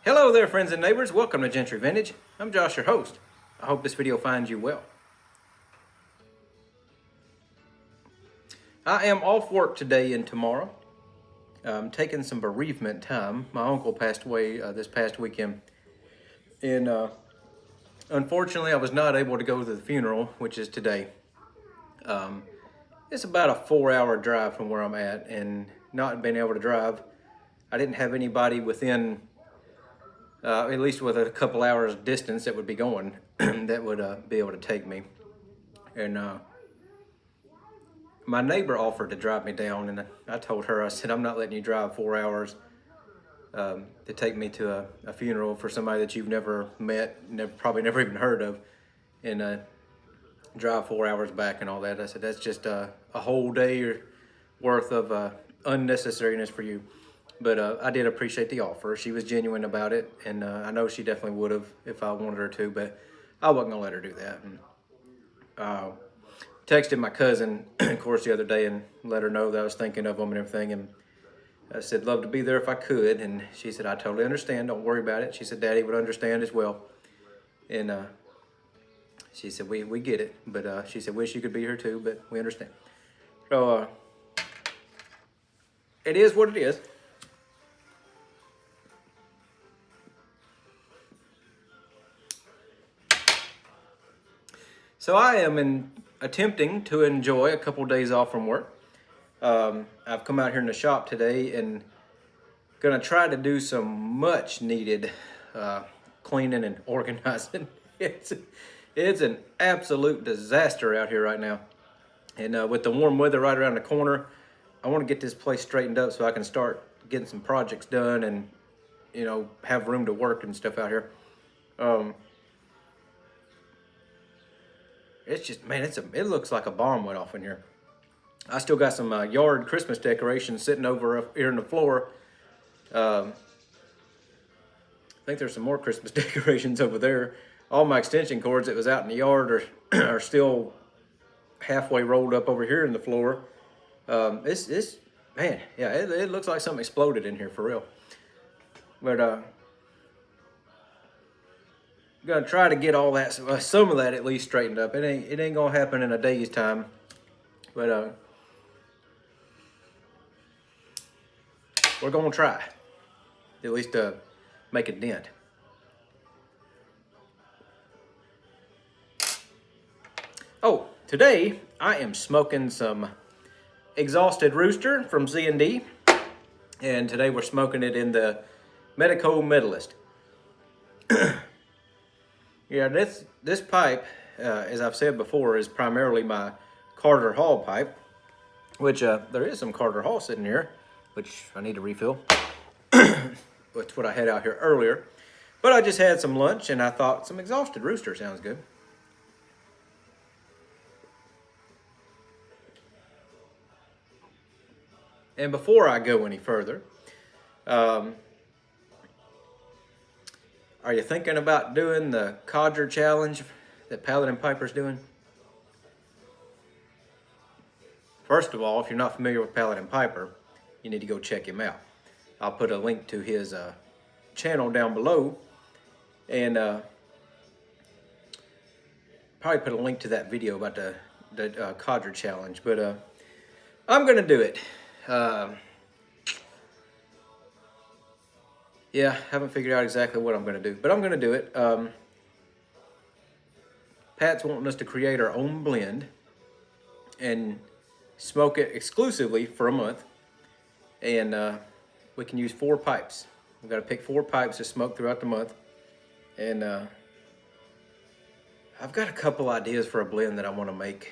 Hello there, friends and neighbors. Welcome to Gentry Vintage. I'm Josh, your host. I hope this video finds you well. I am off work today and tomorrow. I'm taking some bereavement time. My uncle passed away this past weekend. And unfortunately, I was not able to go to the funeral, which is today. It's about a 4-hour drive from where I'm at, and not being able to drive, I didn't have anybody within at least with a couple hours distance that would be going that would be able to take me. And my neighbor offered to drive me down, and I told her, I said, I'm not letting you drive 4 hours to take me to a funeral for somebody that you've never met, probably never even heard of, and drive 4 hours back and all that. I said, that's just a whole day worth of unnecessariness for you. But I did appreciate the offer. She was genuine about it, and I know she definitely would have if I wanted her to, but I wasn't going to let her do that. And texted my cousin, of course, the other day and let her know that I was thinking of them and everything. And I said, love to be there if I could. And she said, I totally understand. Don't worry about it. She said, Daddy would understand as well. And she said, we get it. But she said, wish you could be here too, but we understand. So it is what it is. So I am attempting to enjoy a couple days off from work. I've come out here in the shop today and gonna try to do some much needed cleaning and organizing. It's an absolute disaster out here right now. And with the warm weather right around the corner, I want to get this place straightened up so I can start getting some projects done and, you know, have room to work and stuff out here. It's just, man, it looks like a bomb went off in here. I still got some yard Christmas decorations sitting over up here on the floor. I think there's some more Christmas decorations over there. All my extension cords that was out in the yard are still halfway rolled up over here in the floor. Man, yeah, it looks like something exploded in here for real. But gonna try to get all that, some of that at least straightened up. It ain't gonna happen in a day's time, but we're gonna try at least to make a dent. Oh, today I am smoking some Exhausted Rooster from Z&D, and today we're smoking it in the Medico Medalist. Yeah, this pipe, as I've said before, is primarily my Carter Hall pipe, which there is some Carter Hall sitting here, which I need to refill. That's what I had out here earlier. But I just had some lunch, and I thought some Exhausted Rooster sounds good. And before I go any further, are you thinking about doing the codger challenge that Paladin Piper's doing? First of all, if you're not familiar with Paladin Piper, you need to go check him out. I'll put a link to his channel down below, and probably put a link to that video about the codger challenge. But I'm gonna do it. Yeah, haven't figured out exactly what I'm going to do, but I'm going to do it. Pat's wanting us to create our own blend and smoke it exclusively for a month. And we can use 4 pipes. We've got to pick 4 pipes to smoke throughout the month. And I've got a couple ideas for a blend that I want to make.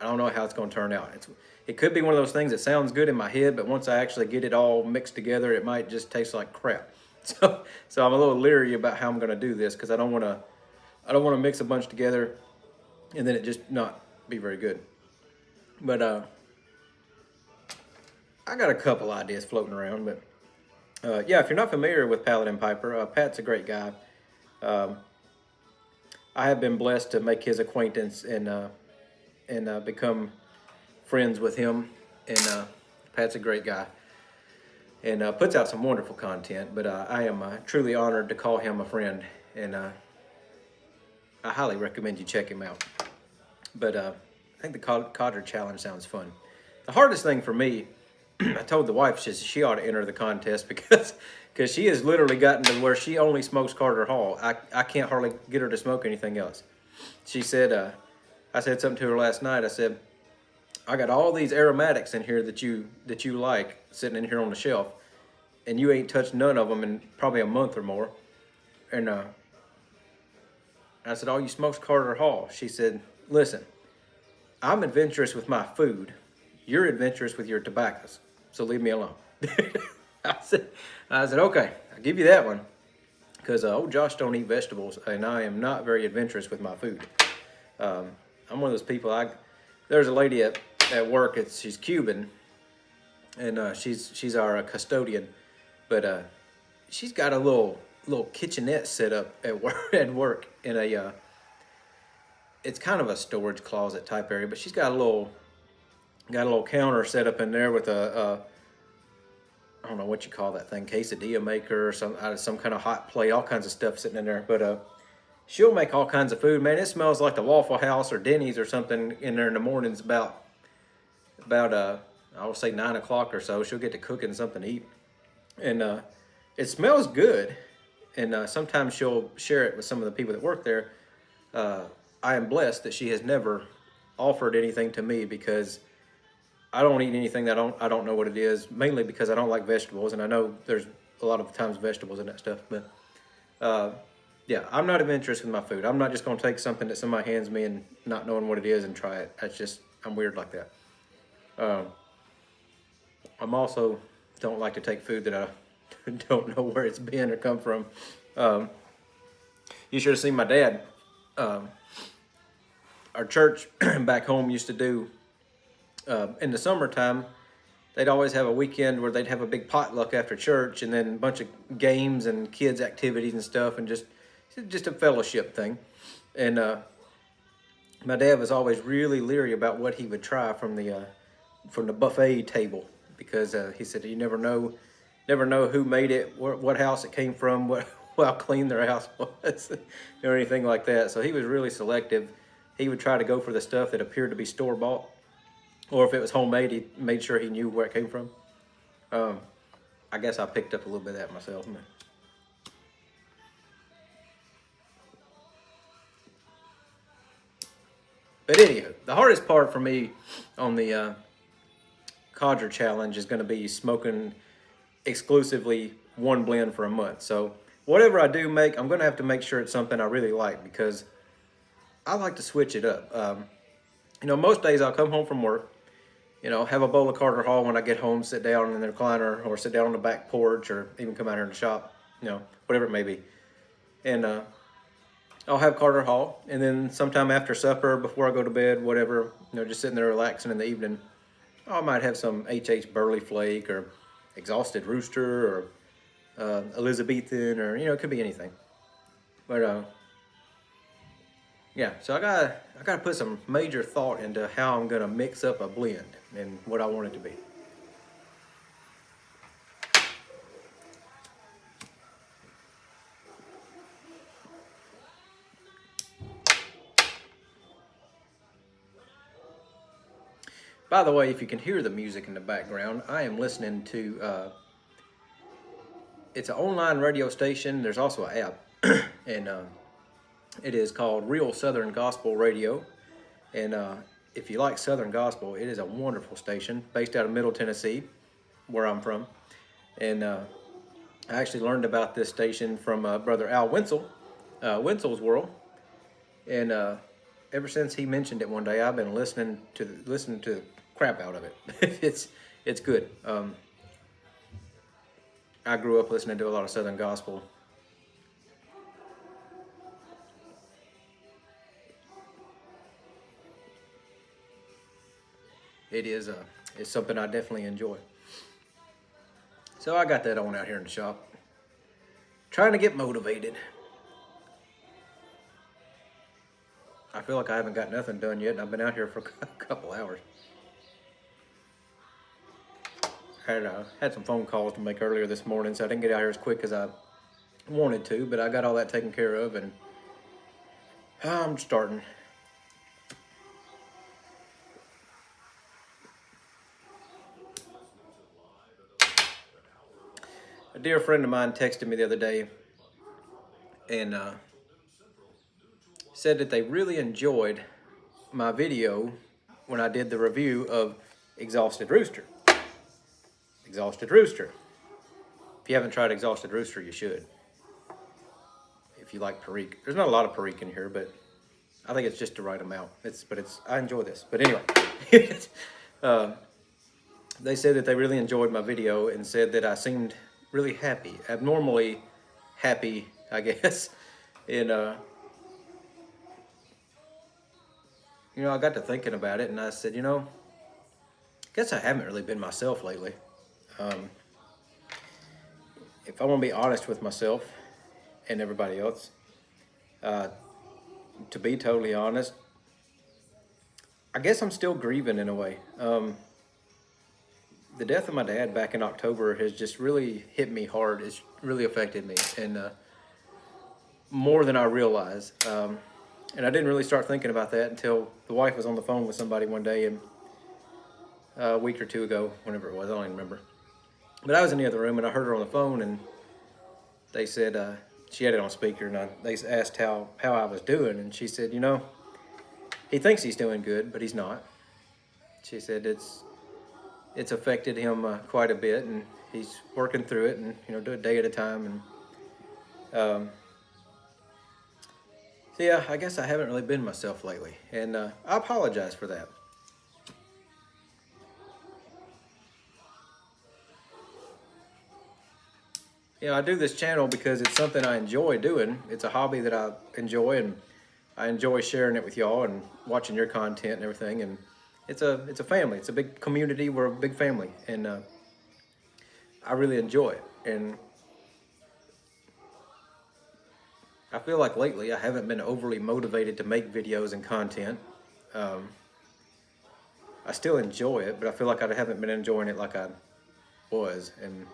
I don't know how it's going to turn out. It could be one of those things that sounds good in my head, but once I actually get it all mixed together, it might just taste like crap. So I'm a little leery about how I'm going to do this, because I don't want to mix a bunch together and then it just not be very good. But I got a couple ideas floating around. But yeah, if you're not familiar with Paladin Piper, Pat's a great guy. I have been blessed to make his acquaintance and become friends with him. And Pat's a great guy. and puts out some wonderful content. But I am truly honored to call him a friend, and I highly recommend you check him out. But I think the codger challenge sounds fun. The hardest thing for me, I told the wife she ought to enter the contest because she has literally gotten to where she only smokes Carter Hall. I can't hardly get her to smoke anything else. She said, I said something to her last night. I said, I got all these aromatics in here that you like sitting in here on the shelf, and you ain't touched none of them in probably a month or more. And I said, all you smoke's Carter Hall. She said, listen, I'm adventurous with my food. You're adventurous with your tobaccos. So leave me alone. I said, okay, I'll give you that one. Because old Josh don't eat vegetables, and I am not very adventurous with my food. I'm one of those people. There's a lady at work. She's Cuban, and she's our custodian, but she's got a little kitchenette set up at work in a. It's kind of a storage closet type area, but she's got a little counter set up in there with a I don't know what you call that thing, quesadilla maker or some kind of hot plate, all kinds of stuff sitting in there. But she'll make all kinds of food. Man, it smells like the Waffle House or Denny's or something in there in the mornings. About I will say 9 o'clock or so. She'll get to cooking something to eat, and it smells good. And sometimes she'll share it with some of the people that work there. I am blessed that she has never offered anything to me because I don't eat anything that I don't know what it is, mainly because I don't like vegetables, and I know there's a lot of times vegetables in that stuff. But yeah, I'm not adventurous with my food. I'm not just going to take something that somebody hands me and not knowing what it is and try it. That's just, I'm weird like that. I'm also don't like to take food that I don't know where it's been or come from. You should have seen my dad. Our church back home used to do, in the summertime, they'd always have a weekend where they'd have a big potluck after church, and then a bunch of games and kids activities and stuff, and just a fellowship thing. And my dad was always really leery about what he would try from the buffet table, because he said you never know who made it, what house it came from, how clean their house was, or anything like that. So he was really selective. He would try to go for the stuff that appeared to be store bought, or if it was homemade, he made sure he knew where it came from. I guess I picked up a little bit of that myself. But anyhow, the hardest part for me on the codger challenge is going to be smoking exclusively one blend for a month. So whatever I do make, I'm going to have to make sure it's something I really like, because I like to switch it up. Most days I'll come home from work, have a bowl of Carter Hall when I get home, sit down in the recliner, or sit down on the back porch, or even come out here in the shop, whatever it may be. And I'll have Carter Hall, and then sometime after supper, before I go to bed, whatever, just sitting there relaxing in the evening, I might have some H.H. Burley Flake, or Exhausted Rooster, or Elizabethan, or, it could be anything. But yeah, so I gotta put some major thought into how I'm gonna mix up a blend and what I want it to be. By the way, if you can hear the music in the background, I am listening to, it's an online radio station. There's also an app, and it is called Real Southern Gospel Radio. And if you like Southern Gospel, it is a wonderful station based out of Middle Tennessee, where I'm from. And I actually learned about this station from Brother Al Wenzel, Wenzel's World. And ever since he mentioned it one day, I've been listening to the crap out of it. It's good. I grew up listening to a lot of Southern Gospel. It's something I definitely enjoy. So I got that on out here in the shop, trying to get motivated. I feel like I haven't got nothing done yet, and I've been out here for a couple hours. Had some phone calls to make earlier this morning, so I didn't get out here as quick as I wanted to, but I got all that taken care of, and I'm starting. A dear friend of mine texted me the other day and said that they really enjoyed my video when I did the review of Exhausted Rooster. Exhausted Rooster. If you haven't tried Exhausted Rooster, you should. If you like Perique. There's not a lot of Perique in here, but I think it's just the right amount. I enjoy this. But anyway, they said that they really enjoyed my video and said that I seemed really happy, abnormally happy, I guess. And I got to thinking about it, and I said, I guess I haven't really been myself lately. If I want to be honest with myself and everybody else, to be totally honest, I guess I'm still grieving in a way. The death of my dad back in October has just really hit me hard. It's really affected me, and more than I realized. And I didn't really start thinking about that until the wife was on the phone with somebody one day, and a week or two ago, whenever it was, I don't even remember. But I was in the other room, and I heard her on the phone, and they said, she had it on speaker, and they asked how I was doing, and she said, he thinks he's doing good, but he's not. She said it's affected him quite a bit, and he's working through it, and do it day at a time. And so yeah, I guess I haven't really been myself lately, and I apologize for that. I do this channel because it's something I enjoy doing. It's a hobby that I enjoy, and I enjoy sharing it with y'all and watching your content and everything. And it's a family. It's a big community. We're a big family, and I really enjoy it. And I feel like lately I haven't been overly motivated to make videos and content. I still enjoy it, but I feel like I haven't been enjoying it like I was. And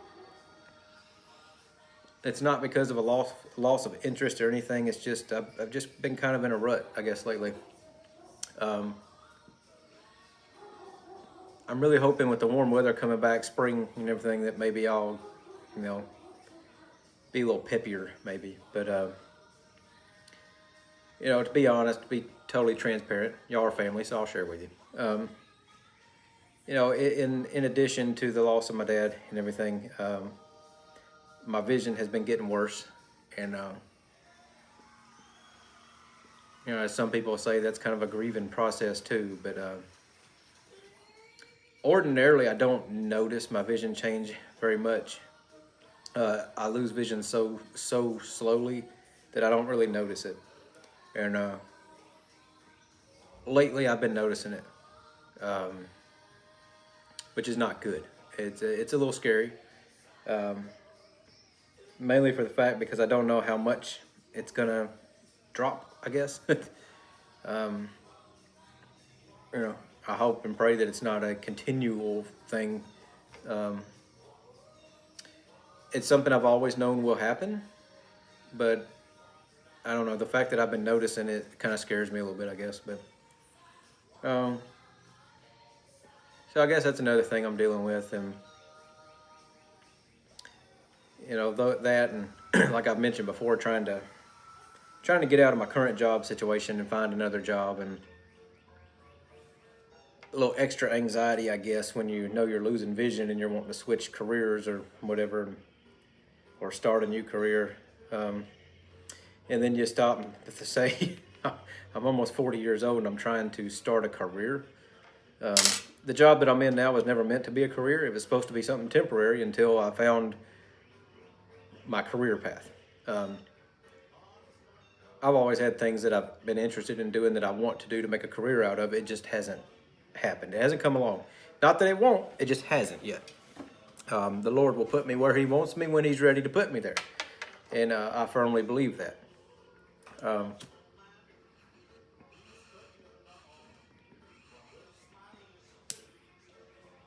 it's not because of a loss of interest or anything. It's just I've just been kind of in a rut, I guess, lately. I'm really hoping with the warm weather coming back, spring and everything, that maybe I'll, be a little peppier, maybe. But to be honest, to be totally transparent, y'all are family, so I'll share with you. In addition to the loss of my dad and everything, my vision has been getting worse, and as some people say, that's kind of a grieving process too. But ordinarily, I don't notice my vision change very much. I lose vision so slowly that I don't really notice it, and lately I've been noticing it, which is not good. It's a little scary. Mainly for the fact because I don't know how much it's gonna drop, I guess. I hope and pray that it's not a continual thing. It's something I've always known will happen, but I don't know. The fact that I've been noticing it kind of scares me a little bit, I guess. But so I guess that's another thing I'm dealing with, and that, and like I've mentioned before, trying to get out of my current job situation and find another job, and a little extra anxiety, I guess, when you're losing vision and you're wanting to switch careers or whatever, or start a new career, and then you stop to say, I'm almost 40 years old and I'm trying to start a career. The job that I'm in now was never meant to be a career. It was supposed to be something temporary until I found my career path. I've always had things that I've been interested in doing that I want to do to make a career out of. It just hasn't happened. It hasn't come along. Not that it won't, it just hasn't yet. The Lord will put me where He wants me when He's ready to put me there. And I firmly believe that.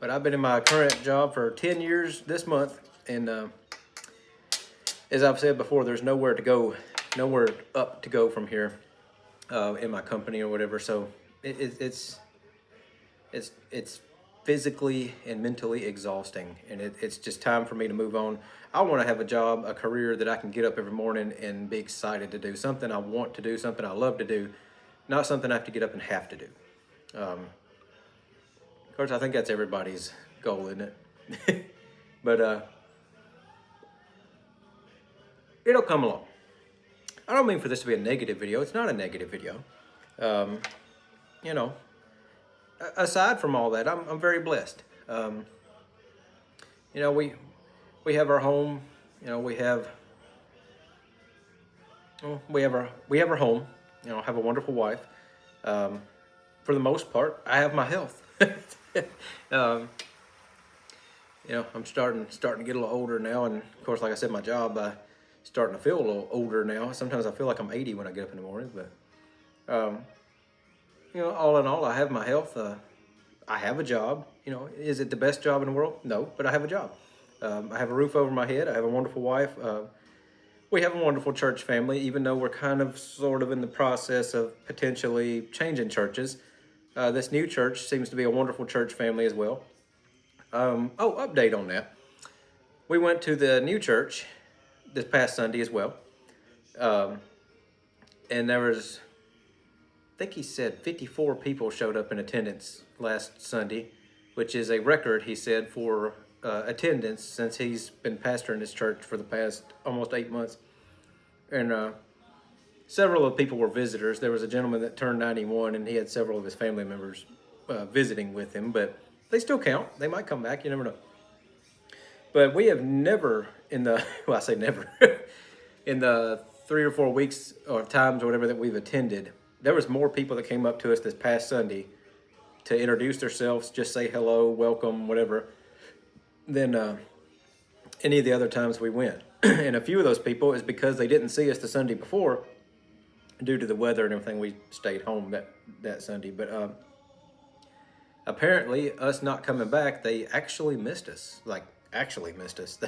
But I've been in my current job for 10 years this month, and as I've said before, there's nowhere to go, nowhere up to go from here in my company or whatever. So it's physically and mentally exhausting, and it's just time for me to move on. I want to have a job, a career that I can get up every morning and be excited to do, something I want to do, something I love to do, not something I have to get up and have to do. Of course, I think that's everybody's goal, isn't it? But it'll come along. I don't mean for this to be a negative video. It's not a negative video. You know, aside from all that, I'm very blessed. You know, we have our home. You know, we have our home. You know, have a wonderful wife. For the most part, I have my health. You know, I'm starting to get a little older now, and of course, like I said, my job, starting to feel a little older now. Sometimes I feel like I'm 80 when I get up in the morning, but you know, all in all, I have my health. I have a job. You know, is it the best job in the world? No, but I have a job. I have a roof over my head. I have a wonderful wife. We have a wonderful church family, even though we're kind of sort of in the process of potentially changing churches. This new church seems to be a wonderful church family as well. Update on that. We went to the new church this past Sunday as well. And there was, I think he said 54 people showed up in attendance last Sunday, which is a record, he said, for attendance since he's been pastoring this church for the past almost 8 months. And several of the people were visitors. There was a gentleman that turned 91, and he had several of his family members visiting with him, but they still count. They might come back. You never know. But we have never in the, well, I say never, in the 3 or 4 weeks or times or whatever that we've attended, there was more people that came up to us this past Sunday to introduce themselves, just say hello, welcome, whatever, than any of the other times we went. And a few of those people is because they didn't see us the Sunday before due to the weather and everything. We stayed home that Sunday. But apparently us not coming back, they actually missed us. Like, actually missed us.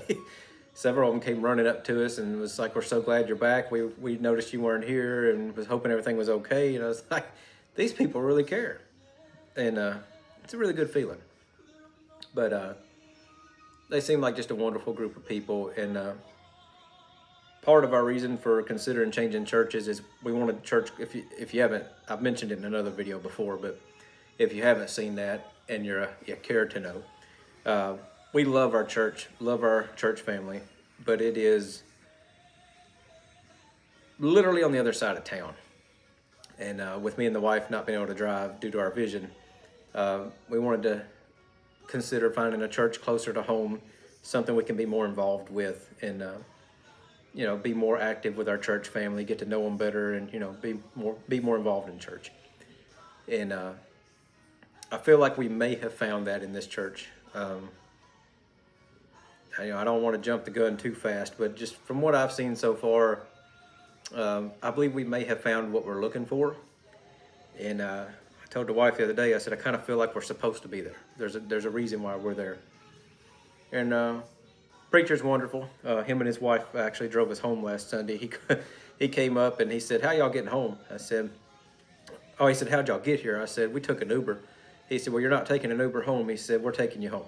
Several of them came running up to us and was like, "We're so glad you're back. We noticed you weren't here and was hoping everything was okay." And I was like, these people really care. And it's a really good feeling. But they seem like just a wonderful group of people. And part of our reason for considering changing churches is we wanted church. If you haven't, I've mentioned it in another video before, but if you haven't seen that and you care to know, we love our church, love our church family, but it is literally on the other side of town. And with me and the wife not being able to drive due to our vision, we wanted to consider finding a church closer to home, something we can be more involved with, and you know, be more active with our church family, get to know them better, and you know, be more involved in church. And I feel like we may have found that in this church. You know, I don't want to jump the gun too fast, but just from what I've seen so far, I believe we may have found what we're looking for. And I told the wife the other day, I said, I kind of feel like we're supposed to be there. There's a reason why we're there. And preacher's wonderful. Him and his wife actually drove us home last Sunday. He came up and he said, "How y'all getting home?" I said, "Oh," he said, "How'd y'all get here?" I said, "We took an Uber." He said, "Well, you're not taking an Uber home." He said, "We're taking you home."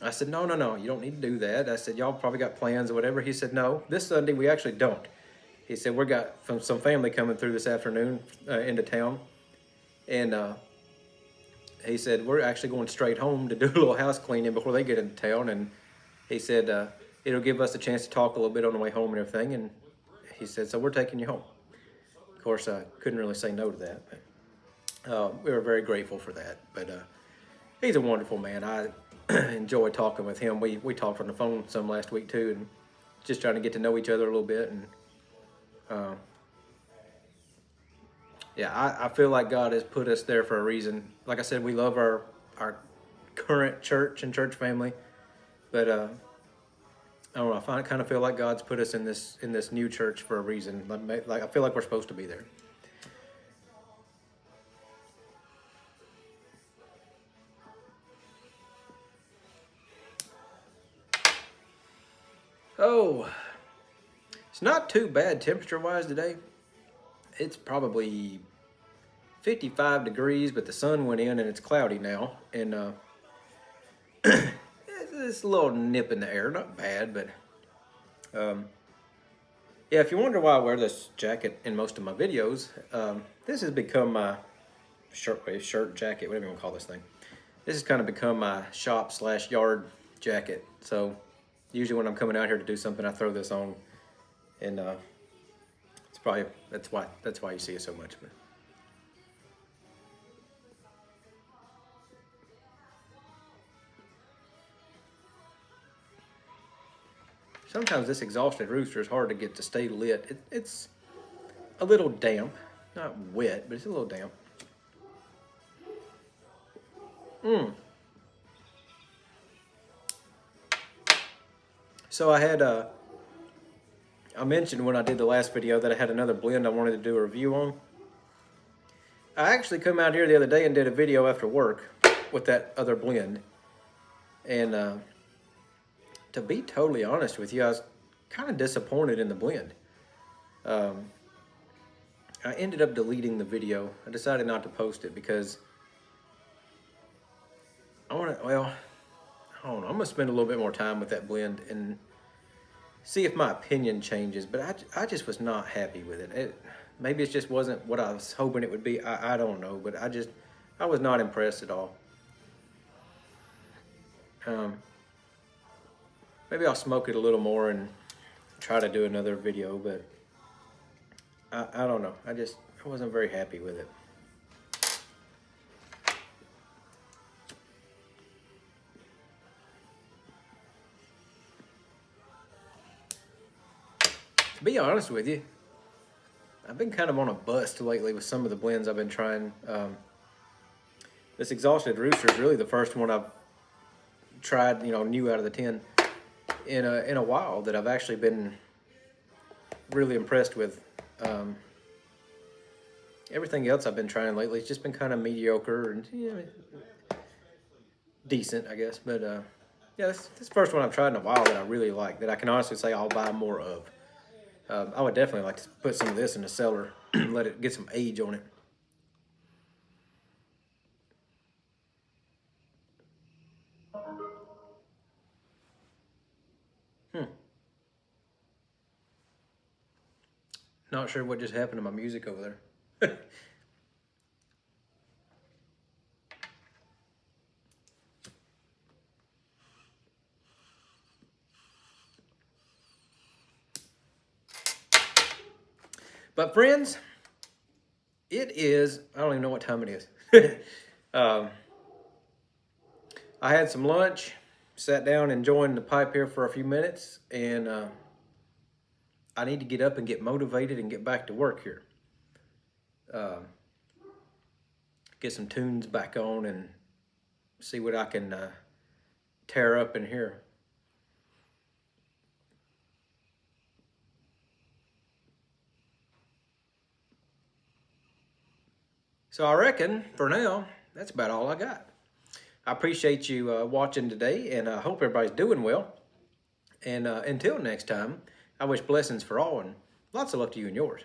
I said, No, you don't need to do that. I said, "Y'all probably got plans or whatever." He said, "No, this Sunday we actually don't." He said, "We got some family coming through this afternoon into town." And he said, "We're actually going straight home to do a little house cleaning before they get into town." And he said, "It'll give us a chance to talk a little bit on the way home and everything." And he said, "So we're taking you home." Of course, I couldn't really say no to that. But we were very grateful for that. But he's a wonderful man. I enjoy talking with him. We talked on the phone some last week too, and just trying to get to know each other a little bit. And yeah, I feel like God has put us there for a reason. Like I said, we love our current church and church family, but I don't know. I kind of feel like God's put us in this new church for a reason. Like I feel like we're supposed to be there. Oh, it's not too bad temperature-wise today. It's probably 55 degrees, but the sun went in and it's cloudy now. And it's a little nip in the air, not bad, but yeah, if you wonder why I wear this jacket in most of my videos, this has become my shirt, jacket, whatever you want to call this thing. This has kind of become my shop / yard jacket. So usually when I'm coming out here to do something, I throw this on, and it's probably that's why you see it so much. But sometimes this exhausted rooster is hard to get to stay lit. It's a little damp, not wet, but it's a little damp. So I mentioned when I did the last video that I had another blend I wanted to do a review on. I actually come out here the other day and did a video after work with that other blend. And to be totally honest with you, I was kind of disappointed in the blend. I ended up deleting the video. I decided not to post it because I don't know, I'm gonna spend a little bit more time with that blend and see if my opinion changes, but I just was not happy with it. Maybe it just wasn't what I was hoping it would be. I don't know, but I was not impressed at all. Maybe I'll smoke it a little more and try to do another video, but I don't know. I wasn't very happy with it. To be honest with you, I've been kind of on a bust lately with some of the blends I've been trying. This Exhausted Rooster is really the first one I've tried, new out of the tin in a while that I've actually been really impressed with. Everything else I've been trying lately has just been kind of mediocre and decent, I guess. But yeah, this first one I've tried in a while that I really like, that I can honestly say I'll buy more of. I would definitely like to put some of this in the cellar, let it get some age on it. Not sure what just happened to my music over there. But friends, it is, I don't even know what time it is. I had some lunch, sat down enjoying the pipe here for a few minutes, and I need to get up and get motivated and get back to work here. Get some tunes back on and see what I can tear up in here. So I reckon, for now, that's about all I got. I appreciate you watching today, and I hope everybody's doing well. And until next time, I wish blessings for all, and lots of luck to you and yours.